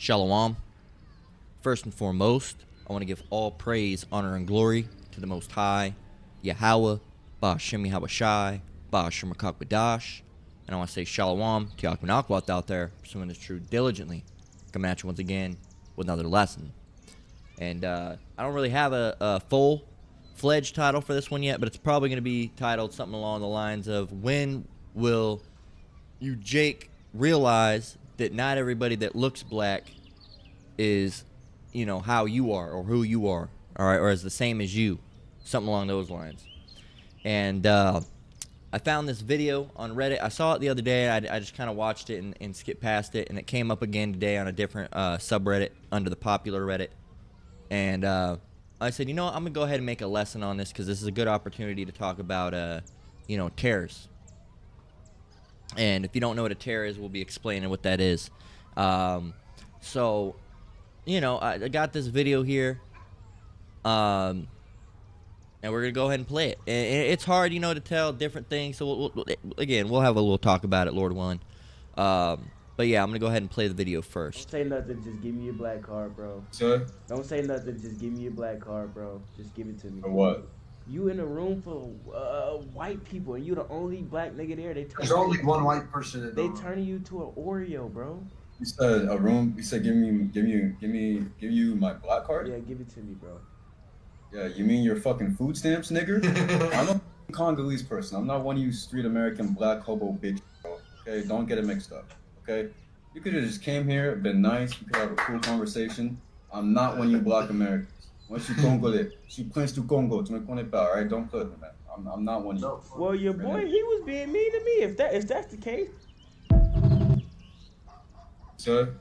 Shalom. First and foremost, I want to give all praise, honor, and glory to the Most High, Yahweh, Ba'Shem Yahawashi, Ba'Shem Badash. And I want to say Shalom to Yaakov and Akwat out there, pursuing this truth diligently. Coming at you once again with another lesson. And I don't really have a full-fledged title for this one yet, but it's probably going to be titled something along the lines of, when will you, Jake, realize that not everybody that looks black is, you know, how you are or who you are, all right, or is the same as you, something along those lines. And I found this video on Reddit. I saw it the other day. I just kind of watched it and skipped past it, and it came up again today on a different subreddit under the popular Reddit. And I said, you know what, I'm going to go ahead and make a lesson on this because this is a good opportunity to talk about, you know, terrors. And if you don't know what a terror is, we'll be explaining what that is. So, you know, I got this video here. And we're going to go ahead and play it. And it's hard, you know, to tell different things. So, we'll have a little talk about it, Lord willing. But, yeah, I'm going to go ahead and play the video first. Don't say nothing, just give me your black card, bro. Sir? Don't say nothing, just give me your black card, bro. Just give it to me. For what? You in a room full of white people, and you the only black nigga there. There's only one white person in the They room. turning you to an Oreo, bro. You said a room. You said give you my black card. Yeah, give it to me, bro. Yeah, you mean your fucking food stamps, nigga? I'm a Congolese person. I'm not one of you street American black hobo bitch. Bro. Okay, don't get it mixed up. Okay, you could have just came here, been nice. We could have a cool conversation. I'm not one of you black Americans. Moi, je suis Congolais. Je suis prince du Congo. Tu me connais pas, alright? Don't play with me, man. I'm not one of you. Well, your boy, he was being mean to me. If that's the case. Sir?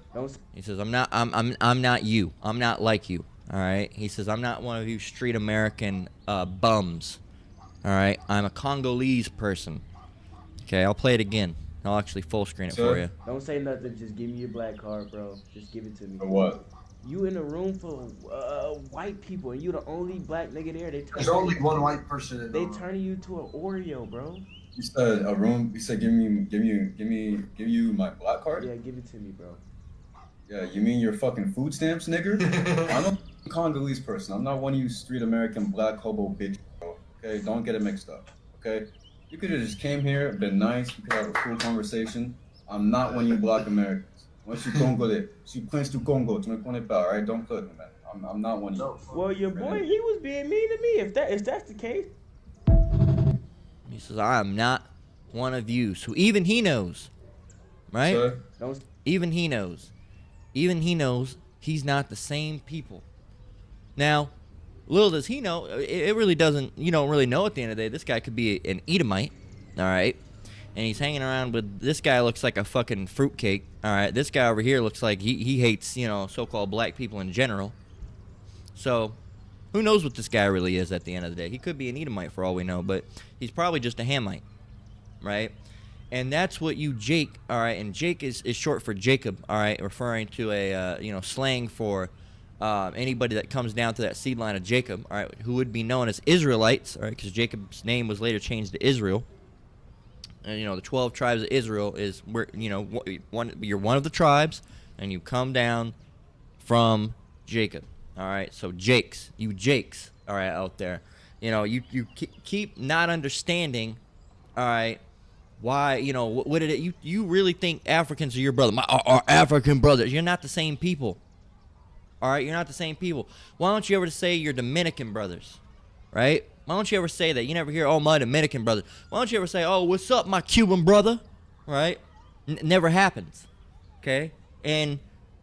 He says, I'm not you. I'm not like you. All right. He says, I'm not one of you street American bums. All right. I'm a Congolese person. Okay. I'll play it again. I'll actually full screen it for you. Don't say nothing. Just give me your black card, bro. Just give it to me. For what? You in a room full of white people, and you the only black nigga there. There's only one white person in the room. They turning you to an Oreo, bro. You said a room. You said give you my black card. Yeah, give it to me, bro. Yeah, you mean your fucking food stamps, nigga? I'm a Congolese person. I'm not one of you street American black hobo bitch. Bro. Okay, don't get it mixed up. Okay, you could have just came here, been nice. We could have a cool conversation. I'm not one of you black Americans. Moi, je suis Congolais. Je suis prince du Congo. Tu me connais pas, alright? Don't play with me, man. I'm not one of you. Well, your boy, he was being mean to me. If that's the case. He says, I am not one of you. So even he knows, right? Sir? Even he knows. Even he knows he's not the same people. Now, little does he know, it really doesn't, you don't really know at the end of the day. This guy could be an Edomite, all right? And he's hanging around with, this guy looks like a fucking fruitcake, all right? This guy over here looks like he hates, you know, so-called black people in general. So, who knows what this guy really is at the end of the day? He could be an Edomite for all we know, but he's probably just a Hamite, right? And that's what you, Jake, all right? And Jake is short for Jacob, all right? Referring to a, you know, slang for anybody that comes down to that seed line of Jacob, all right? Who would be known as Israelites, all right? Because Jacob's name was later changed to Israel. And, you know, the 12 tribes of Israel is, where, you know, you're one of the tribes, and you come down from Jacob, all right? So Jakes, all right, out there. You know, you keep not understanding, all right, why, you know, what did it, you really think Africans are your brother, our African brothers. You're not the same people, all right? You're not the same people. Why don't you ever say you're Dominican brothers, right? Why don't you ever say that? You never hear, oh, my Dominican brother. Why don't you ever say, oh, what's up, my Cuban brother? Right? Never happens. Okay? And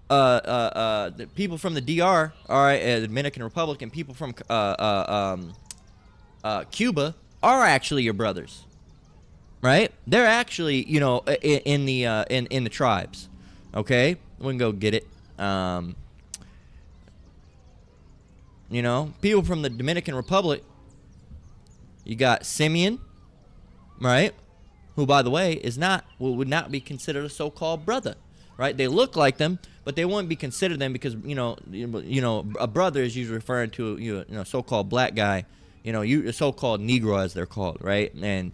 the people from the DR, all right, the Dominican Republic, and people from Cuba are actually your brothers. Right? They're actually, you know, in the tribes. Okay? We can go get it. You know, people from the Dominican Republic. You got Simeon, right? Who, by the way, would not be considered a so-called brother, right? They look like them, but they wouldn't be considered them because you know, a brother is usually referring to you know, so-called black guy, you know, a so-called Negro as they're called, right? And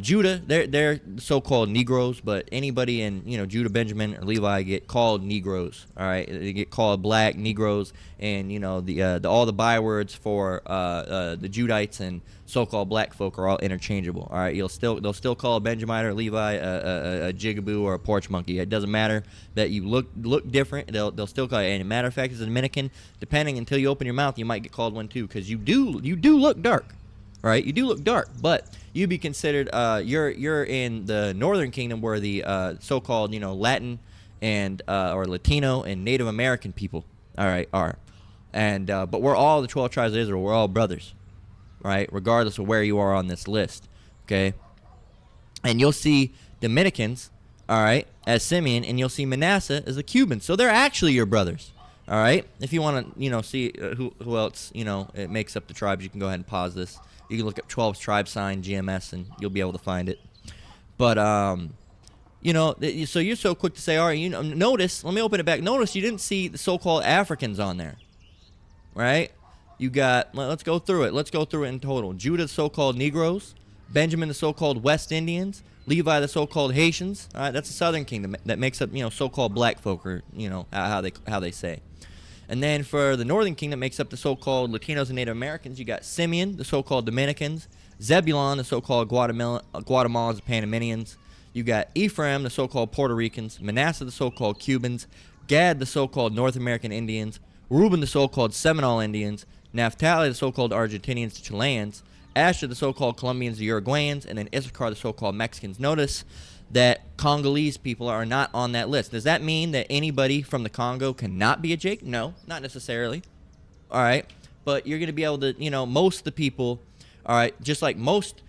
Judah, they're so-called Negroes, but anybody in Judah, Benjamin, or Levi get called Negroes. All right, they get called black Negroes, and the all the bywords for the Judites and so-called black folk are all interchangeable. All right, they'll still call a Benjamite or Levi a jigaboo or a porch monkey. It doesn't matter that you look different. They'll still call you. And matter of fact, as a Dominican, depending until you open your mouth, you might get called one too, because you do look dark. Right, you do look dark, but you'd be considered you're in the Northern Kingdom, where the so-called Latin and or Latino and Native American people, all right, are, and but we're all the 12 tribes of Israel. We're all brothers, right? Regardless of where you are on this list, okay. And you'll see Dominicans, all right, as Simeon, and you'll see Manasseh as the Cubans. So they're actually your brothers. All right. If you want to, see who else, it makes up the tribes, you can go ahead and pause this. You can look up 12 tribe sign GMS, and you'll be able to find it. But so you're so quick to say, all right, notice. Let me open it back. Notice you didn't see the so-called Africans on there, right? You got. Let's go through it. Let's go through it in total. Judah, the so-called Negroes. Benjamin, the so-called West Indians. Levi, the so-called Haitians. All right, that's the Southern Kingdom that makes up, so-called black folk, or how they say. And then for the Northern Kingdom, makes up the so-called Latinos and Native Americans. You got Simeon, the so-called Dominicans. Zebulon, the so-called Guatemalans and Panamanians. You got Ephraim, the so-called Puerto Ricans. Manasseh, the so-called Cubans. Gad, the so-called North American Indians. Reuben, the so-called Seminole Indians. Naphtali, the so-called Argentinians, the Chileans. Asher, the so-called Colombians, the Uruguayans. And then Issachar, the so-called Mexicans. Notice that Congolese people are not on that list. Does that mean that anybody from the Congo cannot be a Jake? No, not necessarily. All right. But you're going to be able to, most of the people, all right, just like most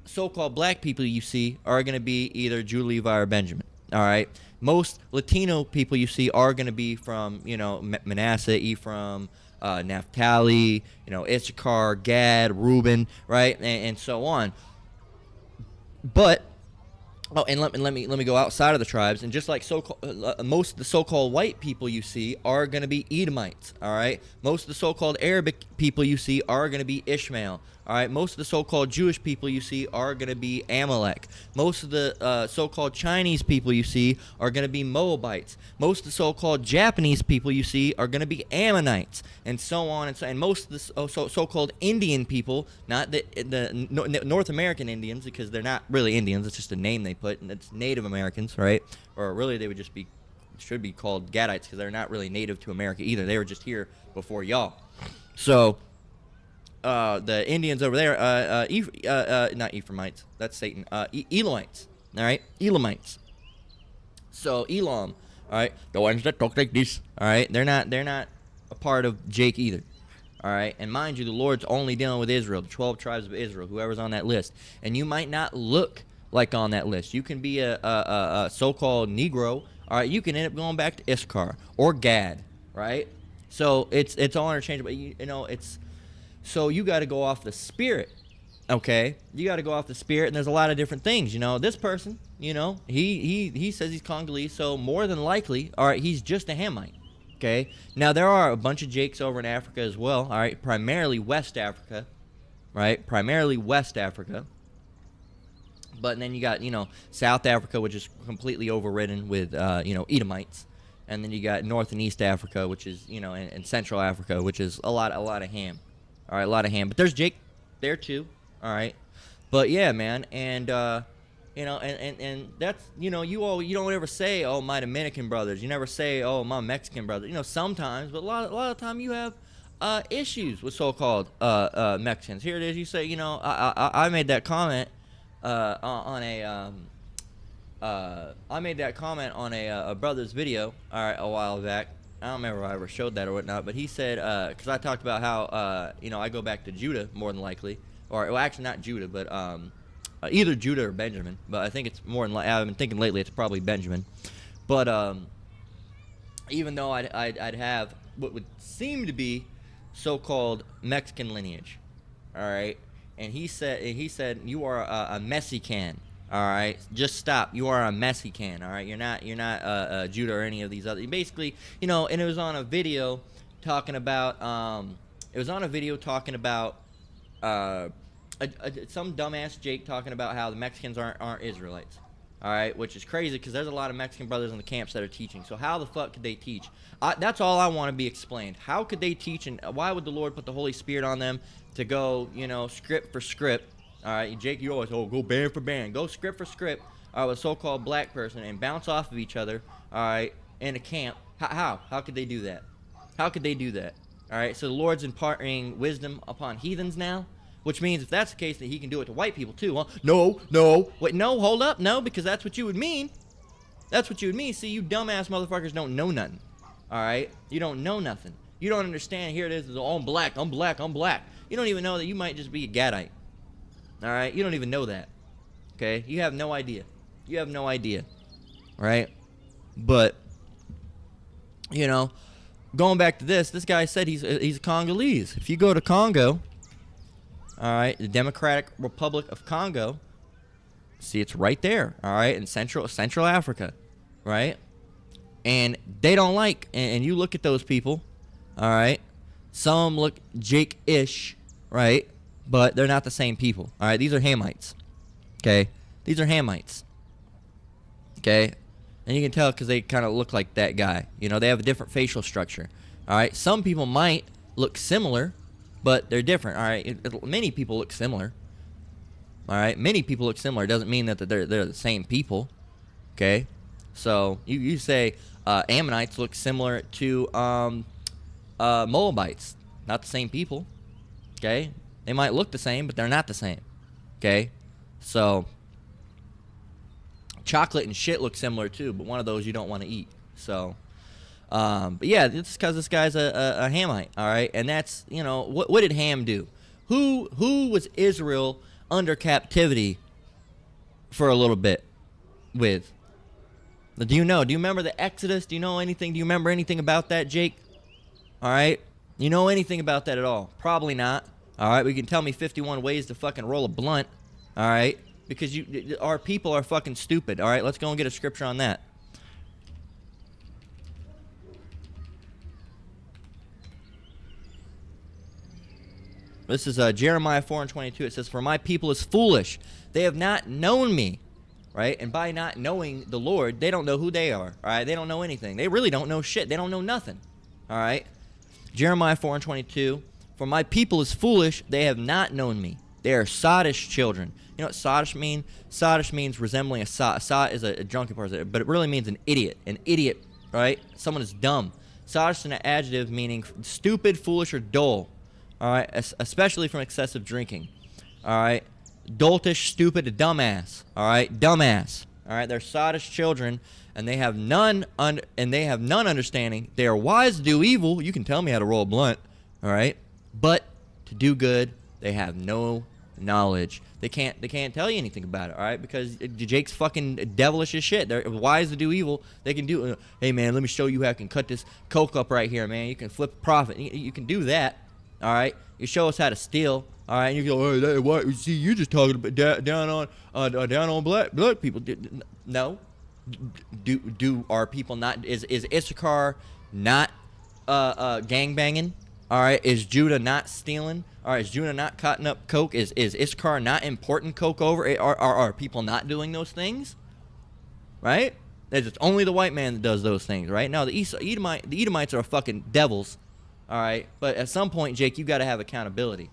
so-called black people you see are going to be either Judah, Levi, or Benjamin. All right. Most Latino people you see are going to be from, Manasseh, Ephraim, Naphtali, Issachar, Gad, Reuben, right, and so on. But and let me go outside of the tribes, and just like most of the so-called white people you see are going to be Edomites, all right? Most of the so-called Arabic people you see are going to be Ishmael, all right? Most of the so-called Jewish people you see are going to be Amalek. Most of the so-called Chinese people you see are going to be Moabites. Most of the so-called Japanese people you see are going to be Ammonites, and so on and so. And most of the so-called Indian people, not the North American Indians, because they're not really Indians, it's just a name they put, and it's Native Americans, right? Or really, they should be called Gadites, because they're not really native to America either. They were just here before y'all. So the Indians over there, not Ephraimites, that's Satan. Elamites, all right, Elamites. So Elam, all right, the ones that talk like this, all right, they're not a part of Jake either. All right, and mind you, the Lord's only dealing with Israel, the 12 tribes of Israel, whoever's on that list, and you might not look like on that list. You can be a so-called Negro. All right, you can end up going back to Issachar or Gad, right? So it's all interchangeable. It's so you got to go off the spirit, okay? You got to go off the spirit, and there's a lot of different things. This person, he says he's Congolese, so more than likely, all right, he's just a Hamite. Okay. Now there are a bunch of Jakes over in Africa as well. All right, primarily West Africa, right? Primarily West Africa. But then you got South Africa, which is completely overridden with Edomites, and then you got North and East Africa, which is and Central Africa, which is a lot of ham. All right, a lot of ham. But there's Jake there too. All right, but yeah, man, and and that's you don't ever say, oh, my Dominican brothers. You never say, oh, my Mexican brothers. Sometimes, but a lot of time you have issues with so-called Mexicans. Here it is. You say, I made that comment on a brother's video, all right, a while back. I don't remember if I ever showed that or whatnot, but he said, because I talked about how I go back to Judah more than likely, or well, actually not Judah, but either Judah or Benjamin, but I think it's more than I've been thinking lately it's probably Benjamin. But even though I'd have what would seem to be so-called Mexican lineage, all right, and he said you are a Mexican, all right, just stop. You are a Mexican, all right. You're not Judah or any of these other. Basically, and it was on a video talking about some dumbass Jake talking about how the Mexicans aren't Israelites. All right, which is crazy because there's a lot of Mexican brothers in the camps that are teaching. So how the fuck could they teach? That's all I want to be explained. How could they teach, and why would the Lord put the Holy Spirit on them to go, script for script? All right, Jake, you always go band for band, go script for script. With a so-called black person and bounce off of each other. All right, in a camp. How could they do that? How could they do that? All right, so the Lord's imparting wisdom upon heathens now. Which means if that's the case, that he can do it to white people too, huh? No. Wait, no, hold up. No, because that's what you would mean. That's what you would mean. See, you dumbass motherfuckers don't know nothing. All right? You don't know nothing. You don't understand. Here it is. Oh, I'm black. You don't even know that you might just be a Gadite. All right? You don't even know that. Okay? You have no idea. All right? But, going back to this guy said he's a Congolese. If you go to Congo... All right, the Democratic Republic of Congo. See, it's right there. All right, in Central Africa, right? And they don't like. And you look at those people. All right, some look Jake-ish, right? But they're not the same people. All right, these are Hamites. Okay, these are Hamites. Okay, and you can tell because they kind of look like that guy. They have a different facial structure. All right, some people might look similar. But they're different, all right? Many people look similar, all right? Many people look similar. It doesn't mean that they're the same people, okay? So you say Ammonites look similar to Moabites. Not the same people, okay? They might look the same, but they're not the same, okay? So chocolate and shit look similar too, but one of those you don't want to eat, so... but yeah, it's because this guy's a Hamite, all right? And that's, what did Ham do? Who was Israel under captivity for a little bit with? Do you remember the Exodus? Do you know anything? Do you remember anything about that, Jake? All right? You know anything about that at all? Probably not. All right? You can tell me 51 ways to fucking roll a blunt, all right? Because our people are fucking stupid, all right? Let's go and get a scripture on that. This is Jeremiah 4:22. It says, "For my people is foolish. They have not known me." Right? And by not knowing the Lord, they don't know who they are. All right? They don't know anything. They really don't know shit. They don't know nothing. All right? Jeremiah 4:22. "For my people is foolish. They have not known me. They are sottish children." You know what sottish mean? Sottish means resembling a sot. A sot is a drunken person, but it really means an idiot. An idiot, right? Someone is dumb. Sottish is an adjective meaning stupid, foolish, or dull. All right, especially from excessive drinking. All right, doltish, stupid, a dumbass. All right, dumbass. All right, they're sottish children, and they have none understanding. They are wise to do evil. You can tell me how to roll a blunt. All right, but to do good, they have no knowledge. They can't tell you anything about it. All right, because Jake's fucking devilish as shit. They're wise to do evil. They can do. Hey man, let me show you how I can cut this coke up right here, man. You can flip a profit. You can do that. All right, you show us how to steal. All right, and you go, hey, what? See, you're just talking about down on black people. No, do our people not? Is Issachar not gang banging? All right, is Judah not stealing? All right, is Judah not cutting up coke? Is Issachar not importing coke over? Are people not doing those things? Right? It's only the white man that does those things, right? No, the Edomites are fucking devils. All right, but at some point, Jake, you got to have accountability.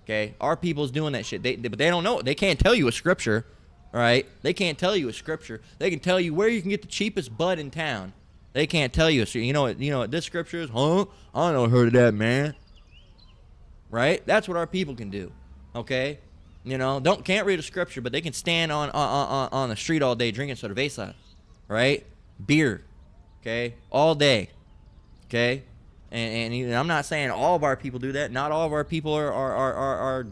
Okay, our people's doing that shit. But they don't know. They can't tell you a scripture. All right, they can't tell you a scripture. They can tell you where you can get the cheapest bud in town. They can't tell you. So you know what this scripture is? Huh? I never heard of that, man. Right? That's what our people can do. Okay, can't read a scripture, but they can stand on the street all day drinking cerveza, right? Beer, okay, all day, okay. And I'm not saying all of our people do that. Not all of our people are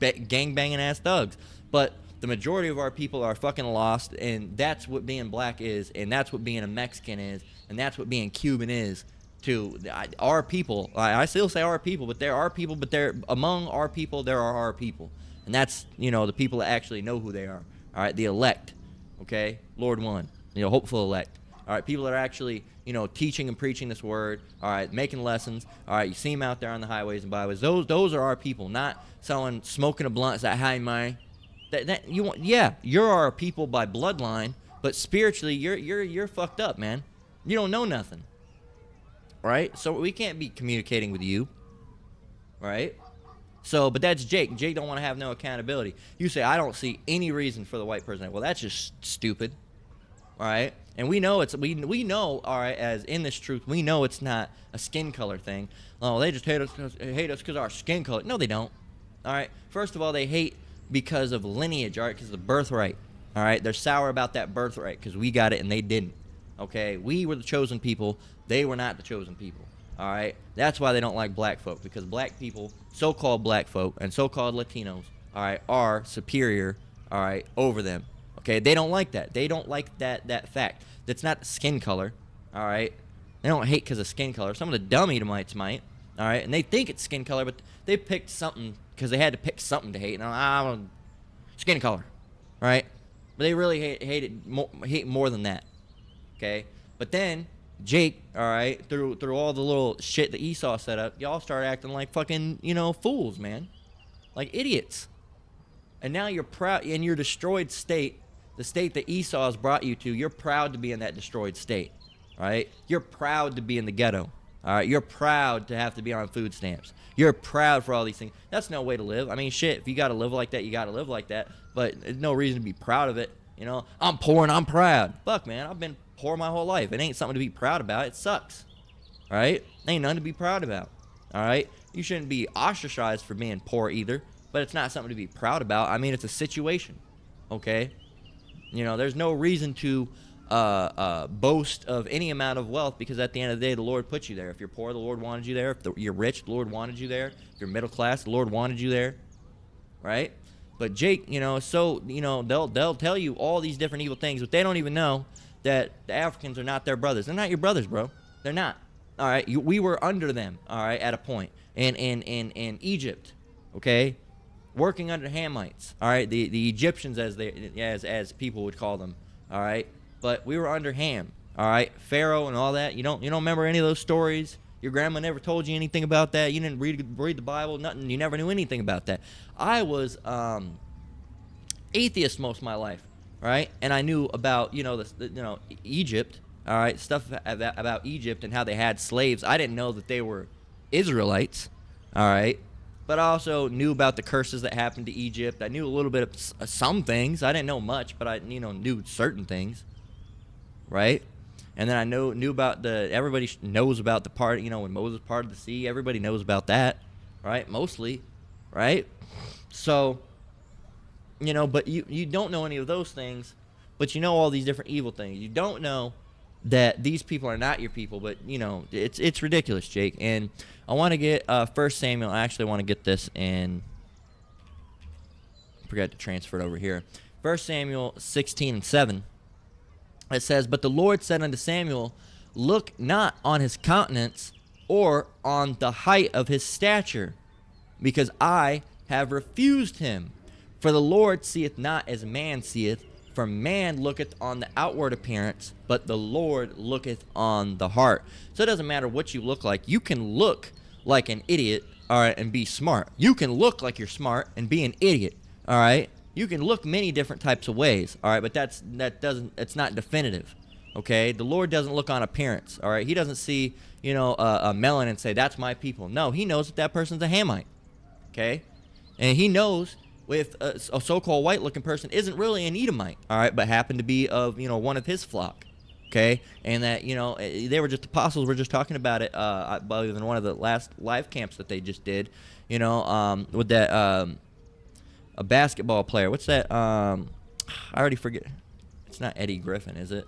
gang banging ass thugs, but the majority of our people are fucking lost, and that's what being black is, and that's what being a Mexican is, and that's what being Cuban is to our people. I still say our people, but there are people, but there among our people there are our people, and that's the people that actually know who they are. All right, the elect, okay, Lord one, hopeful elect. All right, people that are actually, teaching and preaching this word. All right, making lessons. All right, you see them out there on the highways and byways. Those are our people, not someone smoking a blunt. Is that hi, my? You're our people by bloodline, but spiritually, you're fucked up, man. You don't know nothing. Right? So we can't be communicating with you. Right? So, but that's Jake. Jake don't want to have no accountability. You say, I don't see any reason for the white person. Well, that's just stupid. All right? And we know we know, all right, as in this truth, we know it's not a skin color thing. Oh, they just hate us because our skin color. No, they don't. All right? First of all, they hate because of lineage, all right, because of the birthright. All right? They're sour about that birthright because we got it and they didn't. Okay? We were the chosen people. They were not the chosen people. All right? That's why they don't like black folk, because black people, so-called black folk and so-called Latinos, all right, are superior, all right, over them. Okay? They don't like that. They don't like that fact. That's not skin color, all right? They don't hate because of skin color. Some of the dumb Edomites might, all right? And they think it's skin color, but they picked something because they had to pick something to hate. And skin color, right? But they really hate more than that, okay? But then Jake, all right, through all the little shit that Esau set up, y'all start acting like fucking, fools, man. Like idiots. And now you're proud in your destroyed state, the state that Esau has brought you to. You're proud to be in that destroyed state, right? You're proud to be in the ghetto, all right? You're proud to have to be on food stamps. You're proud for all these things. That's no way to live. I mean, shit, if you got to live like that, you got to live like that. But there's no reason to be proud of it, I'm poor and I'm proud. Fuck, man, I've been poor my whole life. It ain't something to be proud about. It sucks, all right? Ain't nothing to be proud about, all right? You shouldn't be ostracized for being poor either, but it's not something to be proud about. I mean, it's a situation, okay? There's no reason to boast of any amount of wealth, because at the end of the day, the Lord put you there. If you're poor, the Lord wanted you there. If you're rich, the Lord wanted you there. If you're middle class, the Lord wanted you there, right? But Jake, they'll tell you all these different evil things, but they don't even know that the Africans are not their brothers. They're not your brothers, bro. They're not. All right, we were under them, all right, at a point in Egypt, okay, working under Hamites, all right, the Egyptians as people would call them, all right, but we were under Ham, all right, Pharaoh and all that. You don't remember any of those stories? Your grandma never told you anything about that. You didn't read the Bible, nothing. You never knew anything about that. I was atheist most of my life, right? And I knew about Egypt, all right, stuff about Egypt and how they had slaves. I didn't know that they were Israelites, all right, but I also knew about the curses that happened to Egypt. I knew a little bit of some things. I didn't know much, but I knew certain things, right? And then I knew about everybody knows about the part, when Moses parted the sea. Everybody knows about that, right? Mostly, right? So, but you don't know any of those things, but you know all these different evil things. You don't know that these people are not your people, but, it's ridiculous, Jake. And I want to get 1 Samuel. I actually want to get this in. I forgot to transfer it over here. 1 Samuel 16:7. It says, "But the Lord said unto Samuel, Look not on his countenance or on the height of his stature, because I have refused him. For the Lord seeth not as man seeth, for man looketh on the outward appearance, but the Lord looketh on the heart." So it doesn't matter what you look like. You can look like an idiot, all right, and be smart. You can look like you're smart and be an idiot, all right? You can look many different types of ways, all right, but it's not definitive, okay? The Lord doesn't look on appearance, all right? He doesn't see, a melon and say, that's my people. No, he knows that person's a Hamite, okay? And he knows if a so-called white-looking person isn't really an Edomite, all right, but happened to be of, one of his flock, okay? And that, they were just apostles. We're just talking about it, I believe, in one of the last live camps that they just did, with that, a basketball player. What's that? I already forget. It's not Eddie Griffin, is it?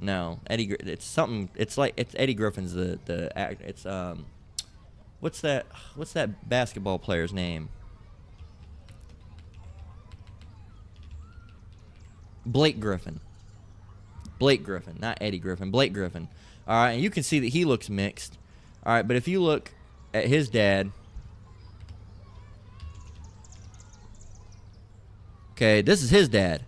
No, it's something. It's Eddie Griffin's the act. It's what's that basketball player's name? Blake Griffin. Blake Griffin, not Eddie Griffin. Blake Griffin. All right, and you can see that he looks mixed. All right, but if you look at his dad. Okay, this is his dad.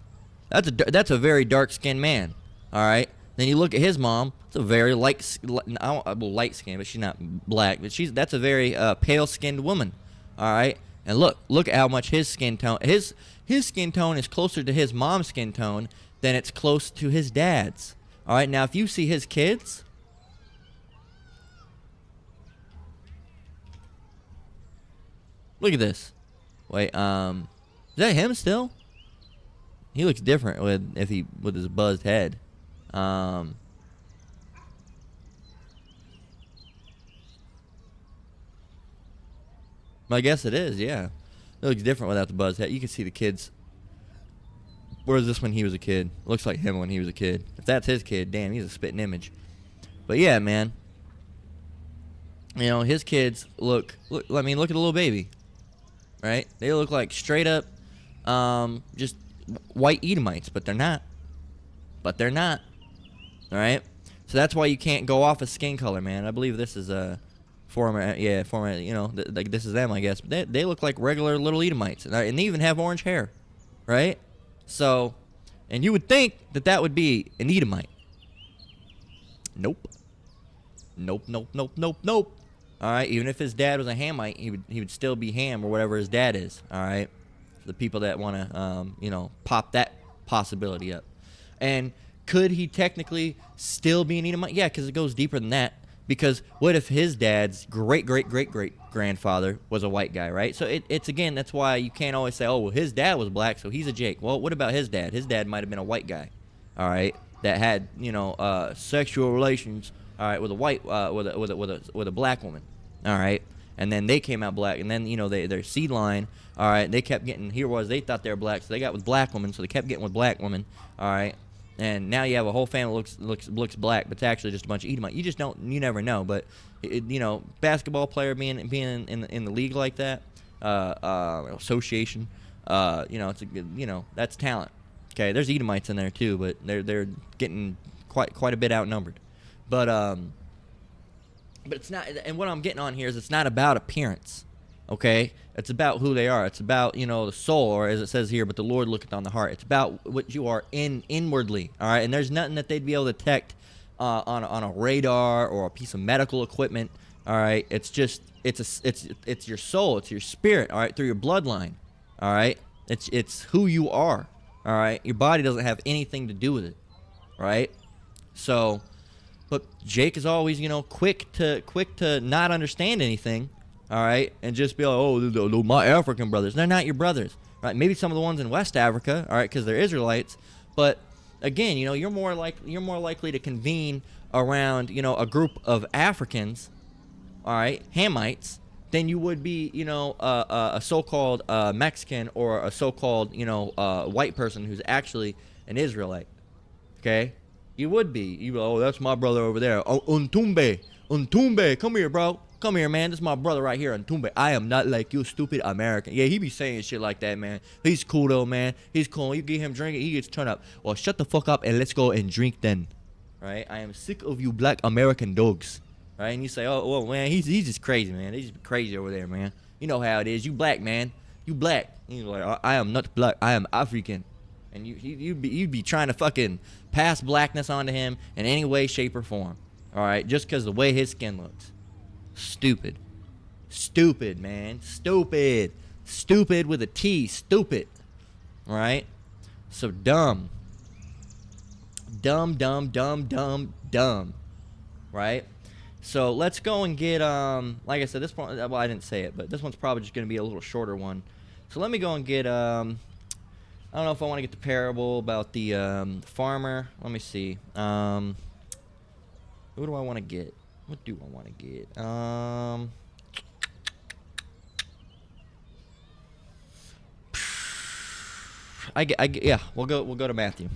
That's a very dark-skinned man. All right. Then you look at his mom. It's a very light skin, but she's not black. But that's a very pale-skinned woman. All right. And look at how much his skin tone. His skin tone is closer to his mom's skin tone than it's close to his dad's. All right. Now, if you see his kids, look at this. Wait. Is that him still? He looks different with his buzzed head. I guess it is, yeah. It looks different without the buzzed head. You can see the kids. Where's this when he was a kid? Looks like him when he was a kid. If that's his kid, damn, he's a spitting image. But yeah, man. You know, his kids look I mean, look at the little baby. Right? They look like straight up just white Edomites, but they're not. But they're not. All right? So that's why you can't go off of skin color, man. I believe this is a former, you know, like this is them, I guess. They look like regular little Edomites, and they even have orange hair, right? So, and you would think that would be an Edomite. Nope. Nope. All right, even if his dad was a Hamite, he would still be Ham or whatever his dad is. All right, for the people that want to, you know, pop that possibility up. And could he technically still be an Edomite? Yeah, because it goes deeper than that. Because what if his dad's great-great-great-great-grandfather was a white guy, right? So it's again, that's why you can't always say, oh, well, his dad was black, so he's a Jake. Well, what about his dad? His dad might have been a white guy, all right, that had, you know, sexual relations, all right, with a white, with a black woman, all right, and then they came out black, and then, you know, their seed line, all right, they kept getting, they thought they were black, so they got with black women, so they kept getting with black women, all right. And now you have a whole family looks black, but it's actually just a bunch of Edomite. You never know. But you know, basketball player being in the league like that, association, you know, it's a good, you know, that's talent. Okay, there's Edomites in there too, but they're getting quite a bit outnumbered. But it's not. And what I'm getting on here is it's not about appearance. Okay, it's about who they are. It's about, you know, the soul, or as it says here, but the Lord looketh on the heart. It's about what you are inwardly. All right, and there's nothing that they'd be able to detect on a radar or a piece of medical equipment. All right, it's just it's your soul, it's your spirit. All right, through your bloodline. All right, it's who you are. All right, your body doesn't have anything to do with it. Right, so, but Jake is always, you know, quick to not understand anything. All right, and just be like, oh, my African brothers. They're not your brothers, right? Maybe some of the ones in West Africa, all right, because they're Israelites. But again, you know, you're more likely to convene around, you know, a group of Africans, all right, Hamites, than you would be, you know, a so-called Mexican or a so-called, you know, white person who's actually an Israelite. Okay, you would be. You go, oh, that's my brother over there. Oh, Untumbe, come here, bro. Come here, man. This is my brother right here, Antumbe. I am not like you, stupid American. Yeah, he be saying shit like that, man. He's cool, though, man. He's cool. You get him drinking, he gets turned up. Well, shut the fuck up and let's go and drink then. Right? I am sick of you black American dogs. Right? And you say, oh, well, man, he's just crazy, man. He's just crazy over there, man. You know how it is. You black, man. You black. And you're like, I am not black. I am African. And you'd be trying to fucking pass blackness onto him in any way, shape, or form. All right? Just because the way his skin looks. Stupid, man. Stupid with a T. Stupid. Right? So dumb. Right? So let's go and get like I said, this one, well, I didn't say it, but this one's probably just gonna be a little shorter one. So let me go and get I don't know if I want to get the parable about the farmer. Let me see. Who do I want to get? What do I want to get? Yeah, we'll go to Matthew.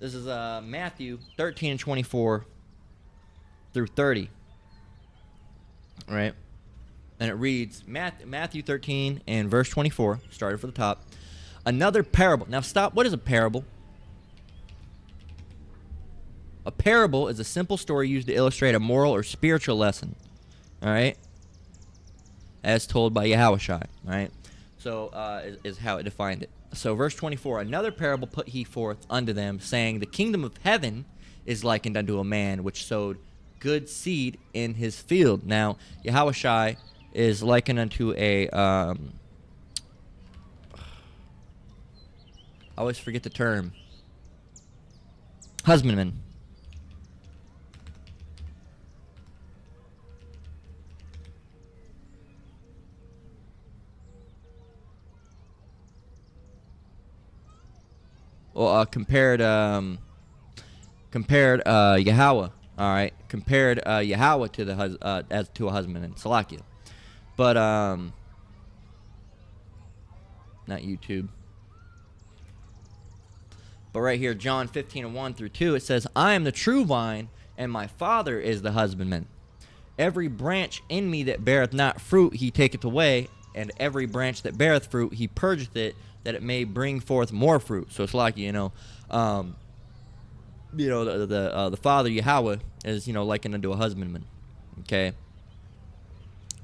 This is Matthew 13 and 24 through 30. All right. And it reads, Matthew 13 and verse 24, started from the top. Another parable. Now stop. What is a parable? A parable is a simple story used to illustrate a moral or spiritual lesson. All right, as told by Yahushua. All right, so is how it defined it. So verse 24, another parable put he forth unto them, saying, the kingdom of heaven is likened unto a man which sowed good seed in his field. Now Yahushua is likened unto a I always forget the term. Husbandman. Well, compared Yahweh. All right, compared Yahweh to the as to a husbandman, Salakia. But not YouTube. But right here, John 15:1-2, it says, I am the true vine, and my Father is the husbandman. Every branch in me that beareth not fruit, he taketh away, and every branch that beareth fruit, he purgeth it, that it may bring forth more fruit. So it's like, the Father, Yahweh, is, likened unto a husbandman. Okay?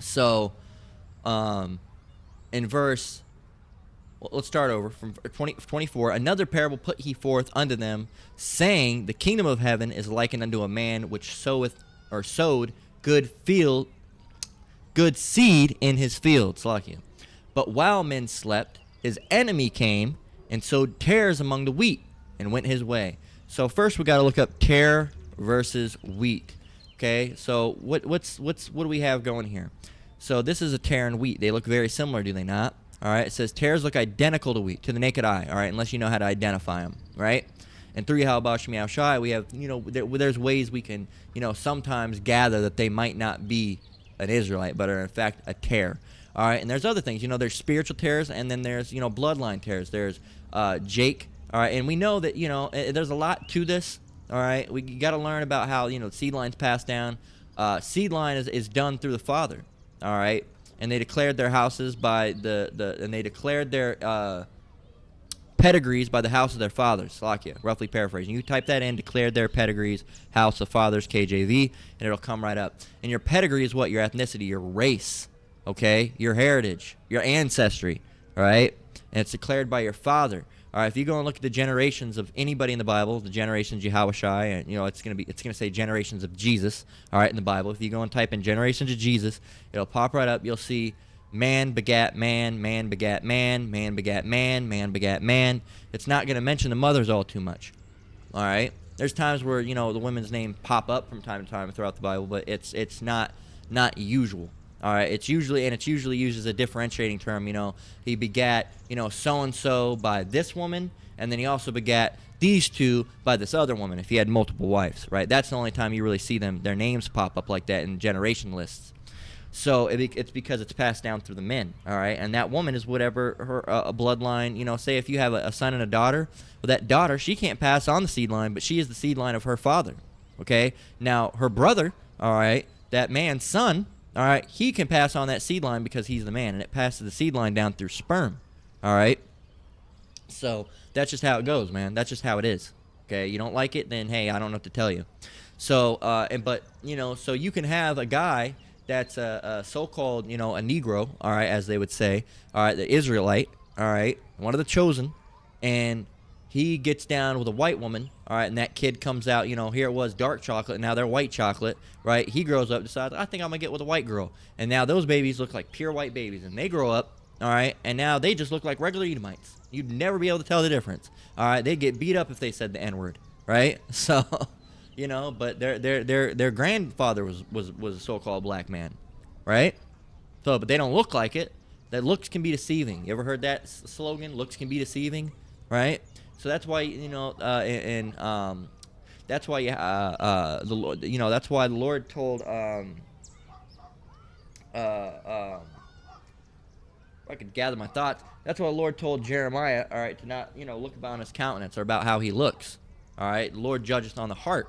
So, in verse... Well, let's start over from 24. Another parable put he forth unto them, saying, the kingdom of heaven is likened unto a man which sowed good seed in his field. Salakia. But while men slept, his enemy came and sowed tares among the wheat and went his way. So first we got to look up tare versus wheat. Okay, so what do we have going here? So this is a tare and wheat. They look very similar, do they not? All right, it says tares look identical to wheat, to the naked eye, all right, unless you know how to identify them, right? And through Yahweh Shemi Shai, we have, there's ways we can, sometimes gather that they might not be an Israelite, but are in fact a tare. All right, and there's other things, there's spiritual tares, and then there's, bloodline tares. There's Jake, all right, and we know that, there's a lot to this, all right? We got to learn about how, seed lines passed down. Seed line is done through the father, all right? And they declared their houses by and they declared their pedigrees by the house of their fathers. Salakia, roughly paraphrasing. You type that in, declared their pedigrees, house of fathers, KJV, and it'll come right up. And your pedigree is what? Your ethnicity, your race, okay? Your heritage, your ancestry, all right? And it's declared by your father. All right, if you go and look at the generations of anybody in the Bible, the generations Yahushua, and it's gonna say generations of Jesus. All right, in the Bible, if you go and type in generations of Jesus, it'll pop right up. You'll see man begat man, man begat man, man begat man, man begat man. It's not gonna mention the mothers all too much. All right, there's times where the women's name pop up from time to time throughout the Bible, but it's not usual. All right, it's usually used as a differentiating term. He begat, so and so by this woman, and then he also begat these two by this other woman. If he had multiple wives, right? That's the only time you really see their names pop up like that in generation lists. So it's because it's passed down through the men. All right, and that woman is whatever her bloodline. Say if you have a son and a daughter, well, that daughter, she can't pass on the seed line, but she is the seed line of her father. Okay, now her brother, all right, that man's son. All right, he can pass on that seed line because he's the man, and it passes the seed line down through sperm. All right, so that's just how it goes, man. That's just how it is. Okay, you don't like it, then hey, I don't know what to tell you. So, so you can have a guy that's a so-called, a Negro, all right, as they would say, all right, the Israelite, all right, one of the chosen, and he gets down with a white woman, all right, and that kid comes out, here it was dark chocolate, and now they're white chocolate, right? He grows up, decides, I think I'm going to get with a white girl. And now those babies look like pure white babies, and they grow up, all right, and now they just look like regular Edomites. You'd never be able to tell the difference, all right? They'd get beat up if they said the N-word, right? So, but their grandfather was a so-called black man, right? So, but they don't look like it. That looks can be deceiving. You ever heard that slogan? Looks can be deceiving, right? So that's why that's why the Lord, that's why the Lord told if I could gather my thoughts, that's why the Lord told Jeremiah, all right, to not look about his countenance or about how he looks. All right, the Lord judgeth on the heart.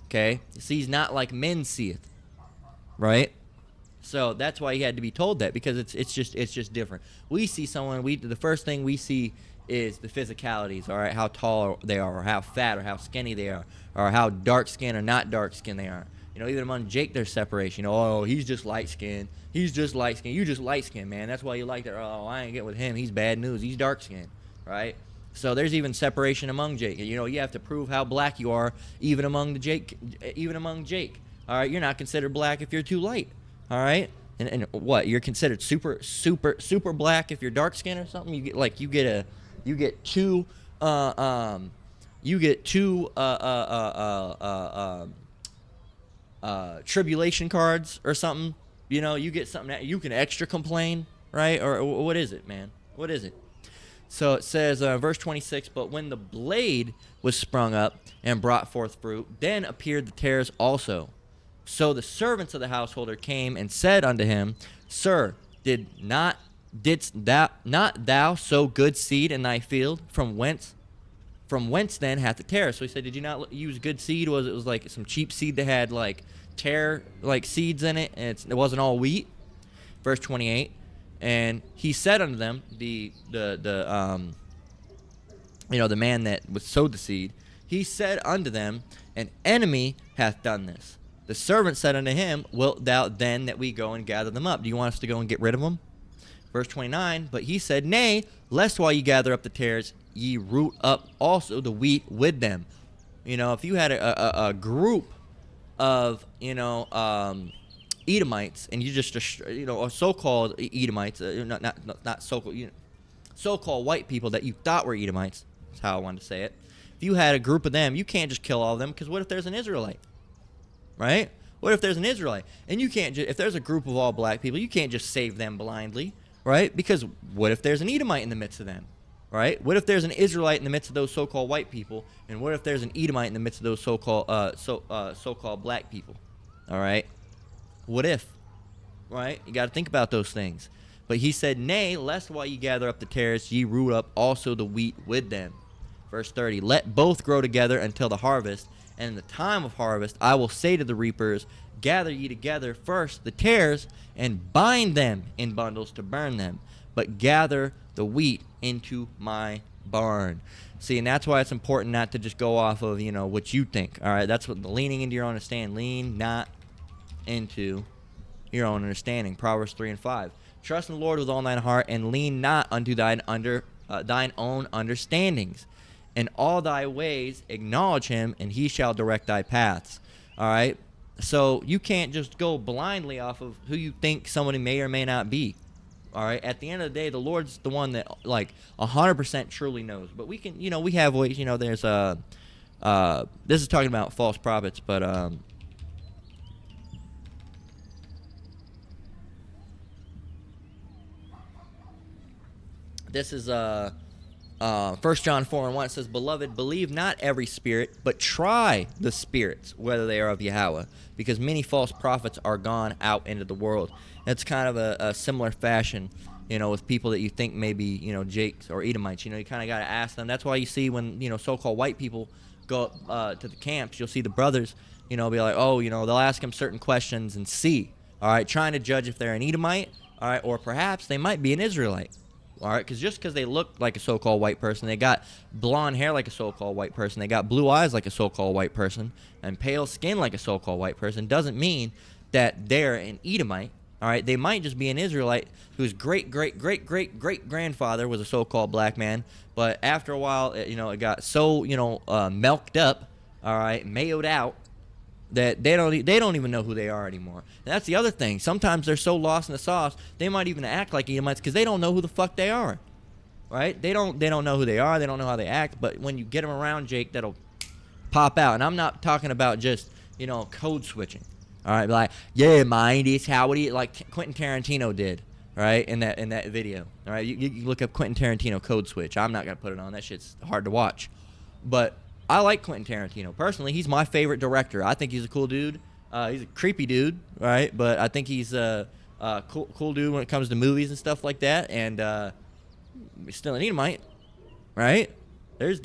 Okay, he sees not like men seeth, right? So that's why he had to be told that, because it's just different. We see someone, the first thing we see is the physicalities, all right, how tall they are, or how fat or how skinny they are, or how dark skinned or not dark skinned they are. Even among Jake, there's separation. Oh, he's just light skinned. He's just light skinned. You just light skinned, man. That's why you like that. Oh, I ain't get with him. He's bad news. He's dark skinned, right? So there's even separation among Jake. You have to prove how black you are, even among Jake. All right, you're not considered black if you're too light. All right, and what? You're considered super black if you're dark skinned or something. You get two tribulation cards or something. You get something that you can extra complain, right? Or what is it, man? What is it? So it says, verse 26, but when the blade was sprung up and brought forth fruit, then appeared the tares also. So the servants of the householder came and said unto him, Sir, didst thou sow good seed in thy field? From whence then hath the tare? So he said, did you not use good seed? It was like some cheap seed that had like tare like seeds in it, and it wasn't all wheat. Verse 28. And he said unto them, the man that was sowed the seed, he said unto them, an enemy hath done this. The servant said unto him, wilt thou then that we go and gather them up? Do you want us to go and get rid of them? Verse 29, but he said, nay, lest while ye gather up the tares, ye root up also the wheat with them. If you had a group of, Edomites, and you just or so-called Edomites, not so-called, so-called white people that you thought were Edomites. That's how I wanted to say it. If you had a group of them, you can't just kill all of them, because what if there's an Israelite, right? What if there's an Israelite, and you can't if there's a group of all black people, you can't just save them blindly, right? Because what if there's an Edomite in the midst of them, right? What if there's an Israelite in the midst of those so-called white people, and what if there's an Edomite in the midst of those so-called black people, all right? What if, right? You got to think about those things. But he said, nay, lest while ye gather up the tares, ye root up also the wheat with them. Verse 30, let both grow together until the harvest, and in the time of harvest I will say to the reapers, gather ye together first the tares, and bind them in bundles to burn them, but gather the wheat into my barn. See, and that's why it's important not to just go off of, what you think. All right, that's what the leaning into your own understanding. Lean not into your own understanding. Proverbs 3:5. Trust in the Lord with all thine heart, and lean not unto thine own understandings. In all thy ways acknowledge him, and he shall direct thy paths. All right? So you can't just go blindly off of who you think somebody may or may not be. All right? At the end of the day, the Lord's the one that 100% truly knows. But we can, we have ways, there's this is talking about false prophets, but this is 1 John 4:1. It says, Beloved, believe not every spirit, but try the spirits, whether they are of Yahweh, because many false prophets are gone out into the world. It's kind of a similar fashion, with people that you think maybe, Jakes or Edomites. You kind of got to ask them. That's why you see when, so-called white people go up to the camps, you'll see the brothers, be like, oh, they'll ask them certain questions and see, all right, trying to judge if they're an Edomite, all right, or perhaps they might be an Israelite. All right, because they look like a so-called white person, they got blonde hair like a so-called white person, they got blue eyes like a so-called white person, and pale skin like a so-called white person, doesn't mean that they're an Edomite. All right, they might just be an Israelite whose great-great-great-great-great-grandfather was a so-called black man, but after a while, it got so, milked up, all right, mayoed out, that they don't even know who they are anymore. And that's the other thing. Sometimes they're so lost in the sauce, they might even act like Edomites because they don't know who the fuck they are, right? They don't know who they are. They don't know how they act. But when you get them around, Jake, that'll pop out. And I'm not talking about just code switching. All right, like, yeah, mind it's how it is, like Quentin Tarantino did, right? In that video. All right, you look up Quentin Tarantino code switch. I'm not gonna put it on. That shit's hard to watch, but I like Quentin Tarantino. Personally, he's my favorite director. I think he's a cool dude. He's a creepy dude, right? But I think he's a cool dude when it comes to movies and stuff like that. And he's still an Edomite, right? There's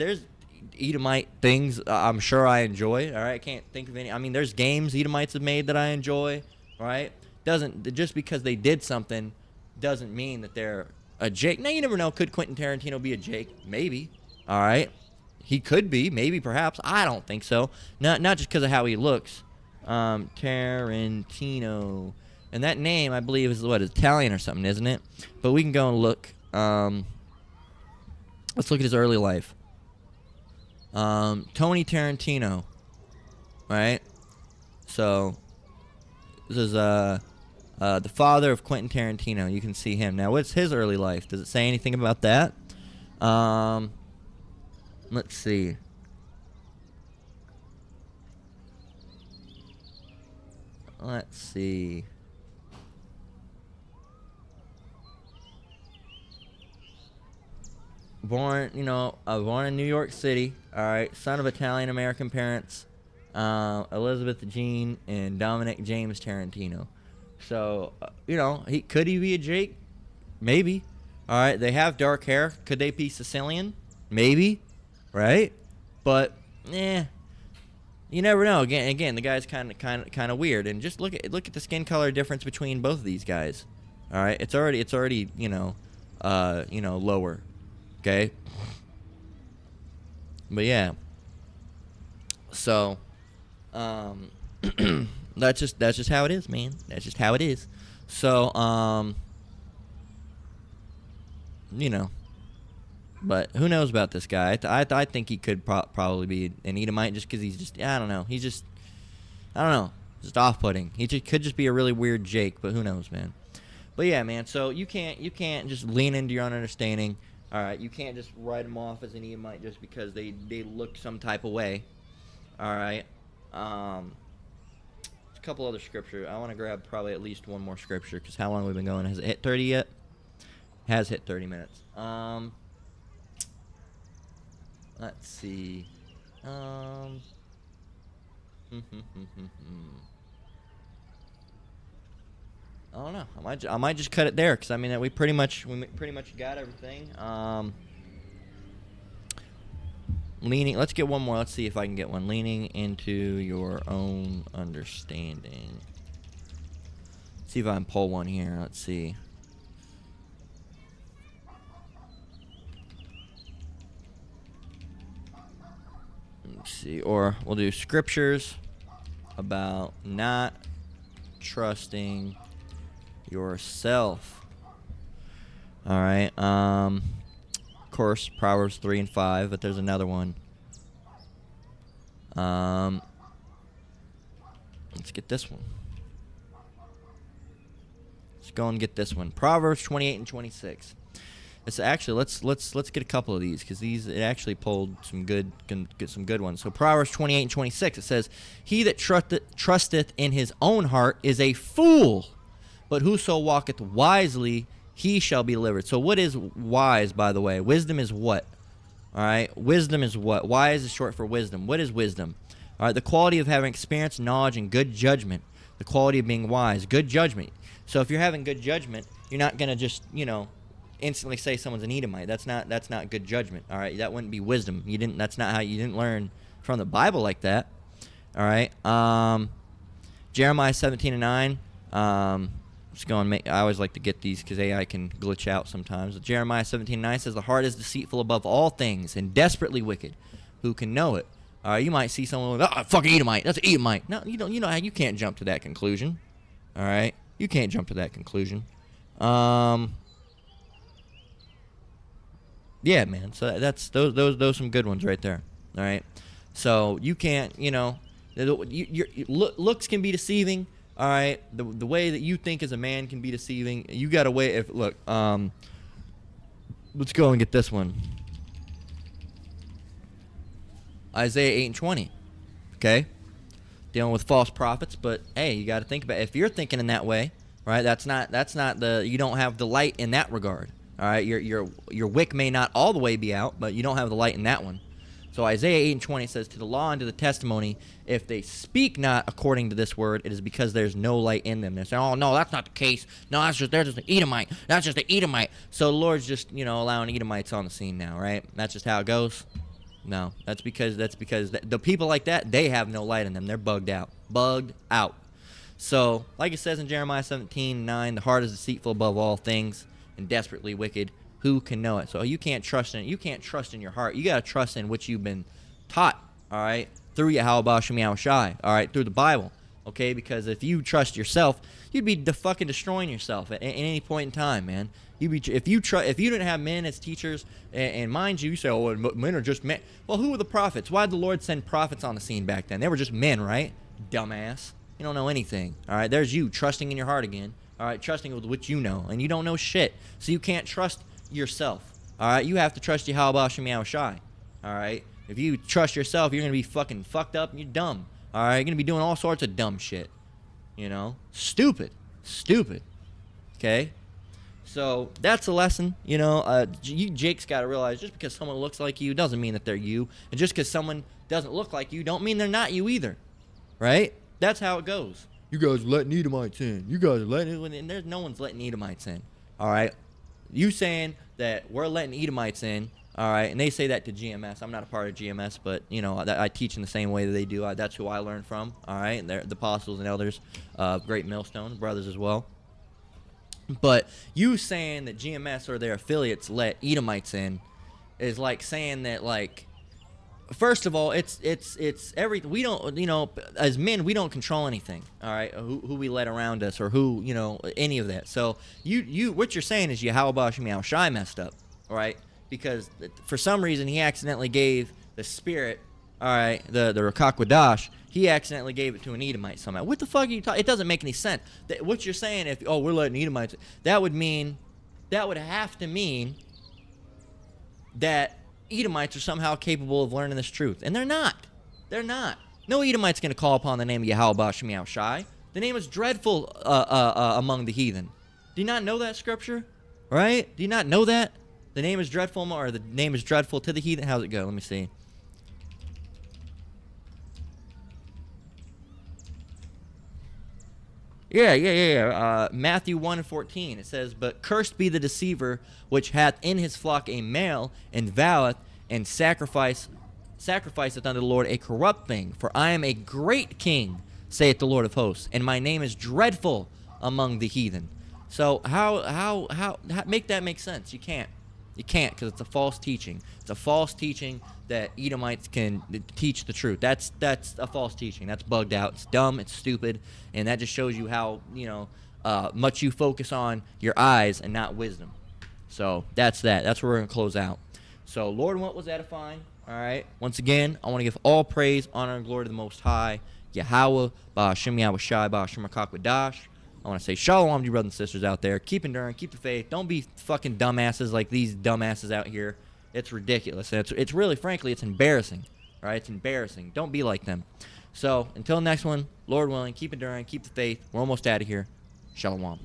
Edomite things I'm sure I enjoy. All right, I can't think of any. I mean, there's games Edomites have made that I enjoy, right? Just because they did something doesn't mean that they're a Jake. Now, you never know. Could Quentin Tarantino be a Jake? Maybe. All right. He could be, maybe, perhaps. I don't think so. Not just because of how he looks. Tarantino. And that name, I believe, is what, Italian or something, isn't it? But we can go and look. Let's look at his early life. Tony Tarantino, right? So this is the father of Quentin Tarantino. You can see him. Now, what's his early life? Does it say anything about that? Let's see. Let's see. Born in New York City. All right, son of Italian-American parents, Elizabeth Jean and Dominic James Tarantino. So, could he be a Jake? Maybe. All right, they have dark hair. Could they be Sicilian? Maybe. Right? But, you never know. Again, the guy's kind of weird. And just look at the skin color difference between both of these guys. All right, it's already lower. Okay. But yeah. So, that's just how it is, man. That's just how it is. So, but who knows about this guy? I think he could probably be an Edomite just because he's just, I don't know. He's just, I don't know, just off-putting. He could just be a really weird Jake, but who knows, man. But yeah, man. So you can't just lean into your own understanding. All right, you can't just write them off as an Edomite just because they look some type of way. All right. A couple other scripture. I want to grab probably at least one more scripture because how long have we been going? Has it hit 30 yet? Has hit 30 minutes. Let's see. I don't know. I might just cut it there because I mean we pretty much got everything. Leaning. Let's get one more. Let's see if I can get one. Leaning into your own understanding. See if I can pull one here. Let's see. Let's see. Or we'll do scriptures about not trusting yourself. All right. Of course, Proverbs 3 and 5, but there's another one. Let's get this one. Let's go and get this one. Proverbs 28 and 26. It's actually let's get a couple of these because it actually pulled some good ones. So Proverbs 28 and 26, it says, "He that trusteth in his own heart is a fool, but whoso walketh wisely, he shall be delivered." So what is wise, by the way? Wisdom is what? All right, wisdom is what? Wise is short for wisdom. What is wisdom? All right, the quality of having experience, knowledge, and good judgment. The quality of being wise, good judgment. So if you're having good judgment, you're not gonna just instantly say someone's an Edomite. That's not good judgment. All right, that wouldn't be wisdom. That's not how you didn't learn from the Bible like that. All right, Jeremiah 17 and 9. Let's go and I always like to get these because AI can glitch out sometimes. But Jeremiah 17 and 9 says, "The heart is deceitful above all things and desperately wicked. Who can know it?" All right, you might see someone with, fucking Edomite. That's an Edomite. No, you don't. You know how you can't jump to that conclusion. All right, you can't jump to that conclusion. Yeah, man. So that's those some good ones right there. All right. So you can't, looks can be deceiving. All right. The way that you think as a man can be deceiving. You got to wait. Let's go and get this one. Isaiah 8 and 20. Okay. Dealing with false prophets, but hey, you got to think about it. If you're thinking in that way, right? That's not you don't have the light in that regard. All right, your wick may not all the way be out, but you don't have the light in that one. So Isaiah 8 and 20 says, "To the law and to the testimony, if they speak not according to this word, it is because there's no light in them." They're saying, "Oh no, that's not the case. No, they're just an Edomite. That's just an Edomite." So the Lord's just allowing Edomites on the scene now, right? That's just how it goes. No, that's because the people like that, they have no light in them. They're bugged out. So like it says in Jeremiah 17:9, "The heart is deceitful above all things and desperately wicked. Who can know it?" So you can't trust in it. You can't trust in your heart. You got to trust in what you've been taught, all right, through Yahweh Bashim Yahushai, all right, through the Bible, Okay, because if you trust yourself, you'd be fucking destroying yourself at any point in time, man. You'd be if you didn't have men as teachers, and mind you, you say, oh, men are just men. Well, who were the prophets? Why did the Lord send prophets on the scene back then? They were just men, right? Dumbass. You don't know anything. All right, there's you trusting in your heart again. All right, trusting with what you know, and you don't know shit, so you can't trust yourself. All right, you have to trust Yahweh Shem Shai. All right, if you trust yourself, you're gonna be fucking fucked up and you're dumb. All right, you're gonna be doing all sorts of dumb shit. You know, stupid. Okay. So that's a lesson, you know. Jake's got to realize just because someone looks like you doesn't mean that they're you, and just because someone doesn't look like you don't mean they're not you either, right? That's how it goes. You guys are letting Edomites in. You guys are letting, and there's no one's letting Edomites in. All right, you saying that we're letting Edomites in, all right, and they say that to GMS. I'm not a part of GMS, but you know I teach in the same way that they do. That's who I learned from. All right, and they're the apostles and elders, great millstone brothers as well. But you saying that GMS or their affiliates let Edomites in is like saying that, like, first of all, it's everything. We don't, you know, as men, we don't control anything. All right, who we let around us or who, you know, any of that. So you what you're saying is Yahweh Shem Shai messed up, all right, because for some reason he accidentally gave the spirit, all right, the Rakakwadash. He accidentally gave it to an Edomite somehow. What the fuck are you talking? It doesn't make any sense. What you're saying, if we're letting Edomites, that would have to mean that Edomites are somehow capable of learning this truth, and they're not. They're not. No Edomite's going to call upon the name of Yahweh Shem Shai. The name is dreadful among the heathen. Do you not know that scripture? Right? Do you not know that the name is dreadful, or the name is dreadful to the heathen? How's it go? Let me see. Yeah. Matthew 1:14. It says, "But cursed be the deceiver which hath in his flock a male, and voweth, and sacrificeth unto the Lord a corrupt thing. For I am a great king, saith the Lord of hosts, and my name is dreadful among the heathen." So how make that make sense? You can't. You can't, because it's a false teaching. It's a false teaching that Edomites can teach the truth. That's a false teaching. That's bugged out. It's dumb. It's stupid, and that just shows you how much you focus on your eyes and not wisdom. So that's that. That's where we're gonna close out. So Lord, what was edifying? All right. Once again, I want to give all praise, honor, and glory to the Most High, Yahweh, Ba'ashem Yahweh Shai, Ba'ashem Rakakwadash. I want to say shalom to you brothers and sisters out there. Keep enduring, keep the faith. Don't be fucking dumbasses like these dumbasses out here. It's ridiculous. And it's really, frankly, it's embarrassing. All right? It's embarrassing. Don't be like them. So, until next one, Lord willing, keep enduring, keep the faith. We're almost out of here. Shalom.